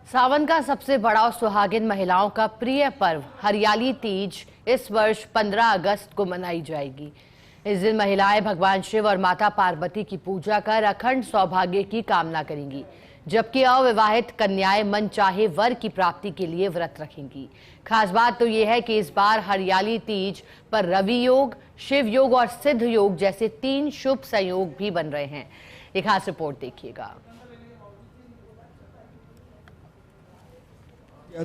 सावन का सबसे बड़ा और सुहागिन महिलाओं का प्रिय पर्व हरियाली तीज इस वर्ष 15 अगस्त को मनाई जाएगी। इस दिन महिलाएं भगवान शिव और माता पार्वती की पूजा कर अखंड सौभाग्य की कामना करेंगी, जबकि अविवाहित कन्याएं मन चाहे वर की प्राप्ति के लिए व्रत रखेंगी। खास बात तो यह है कि इस बार हरियाली तीज पर रवि योग, शिव योग और सिद्ध योग जैसे 3 शुभ संयोग भी बन रहे हैं। एक खास रिपोर्ट देखिएगा।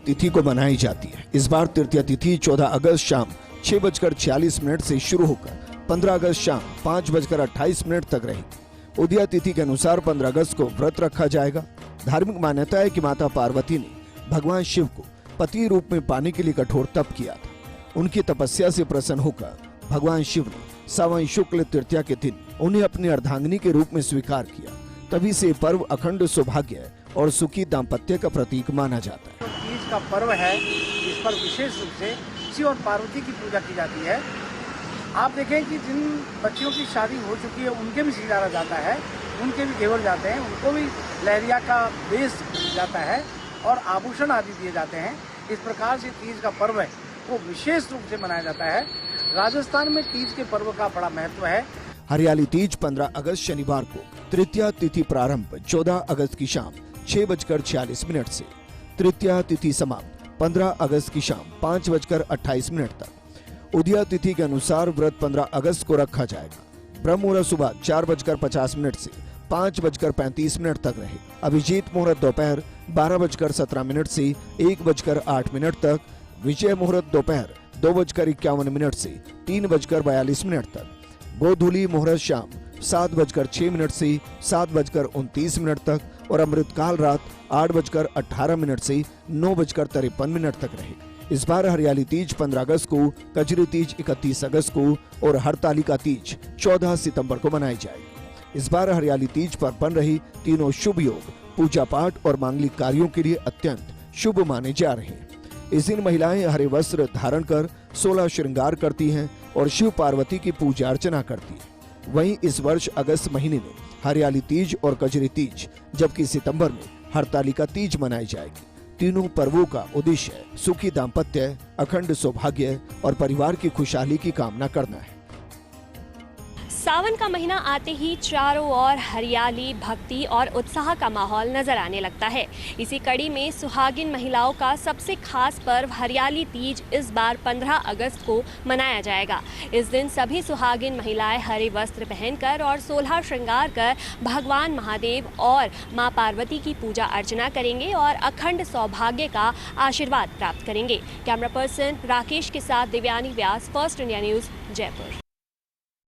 तिथि को मनाई जाती है। इस बार तृतीया तिथि 14 अगस्त शाम 6:46 से शुरू होकर 15 अगस्त शाम 5:28 तक रहेगी। उदया तिथि के अनुसार 15 अगस्त को व्रत रखा जाएगा। धार्मिक मान्यता है कि माता पार्वती ने भगवान शिव को पति रूप में पाने के लिए कठोर तप किया था। उनकी तपस्या से प्रसन्न होकर भगवान शिव ने सावन शुक्ल तृतीया के दिन उन्हें अपनी अर्धांगिनी के रूप में स्वीकार किया। तभी से पर्व अखंड सौभाग्य और सुखी दाम्पत्य का प्रतीक माना जाता है। तीज का पर्व है, इस पर विशेष रूप से शिव और पार्वती की पूजा की जाती है। आप देखें कि जिन बच्चियों की शादी हो चुकी है उनके भी सिंगारा जाता है, उनके भी घेवर जाते हैं, उनको भी लहरिया का बेस जाता है और आभूषण आदि दिए जाते हैं। इस प्रकार से तीज का पर्व है वो विशेष रूप से मनाया जाता है। राजस्थान में तीज के पर्व का बड़ा महत्व है। हरियाली तीज 15 अगस्त शनिवार को, तृतीया तिथि प्रारंभ 14 अगस्त की शाम 6:46 से, तृतीया तिथि समाप्त 15 अगस्त की शाम 5:28 तक। उदया तिथि के अनुसार व्रत 15 अगस्त को रखा जाएगा। ब्रह्म मुहूर्त सुबह 4:50 से 5:35 तक रहे। अभिजीत मुहूर्त दोपहर 12:17 से 1:08 तक। विजय मुहूर्त दोपहर 2:51 से 3:42 तक। गोधूली मुहूर्त शाम 7:06 से 7:29 तक और अमृतकाल रात 8:18 से 9:53 तक रहे। इस बार हरियाली तीज 15 अगस्त को, कजरी तीज 31 अगस्त को और हरतालिका तीज 14 सितंबर को मनाई जाएगी। इस बार हरियाली तीज पर बन रही तीनों शुभ योग पूजा पाठ और मांगलिक कार्यों के लिए अत्यंत शुभ माने जा रहे हैं। इस दिन महिलाएं हरे वस्त्र धारण कर 16 श्रृंगार करती हैं और शिव पार्वती की पूजा अर्चना करती हैं। वहीं इस वर्ष अगस्त महीने में हरियाली तीज और कजरी तीज, जबकि सितंबर में हरतालिका तीज मनाई जाएगी। तीनों पर्वों का उद्देश्य सुखी दाम्पत्य, अखंड सौभाग्य और परिवार की खुशहाली की कामना करना है। सावन का महीना आते ही चारों ओर हरियाली, भक्ति और उत्साह का माहौल नजर आने लगता है। इसी कड़ी में सुहागिन महिलाओं का सबसे खास पर्व हरियाली तीज इस बार 15 अगस्त को मनाया जाएगा। इस दिन सभी सुहागिन महिलाएं हरे वस्त्र पहनकर और 16 श्रृंगार कर भगवान महादेव और मां पार्वती की पूजा अर्चना करेंगे और अखंड सौभाग्य का आशीर्वाद प्राप्त करेंगे। कैमरा पर्सन राकेश के साथ दिव्यानी व्यास, फर्स्ट इंडिया न्यूज़, जयपुर।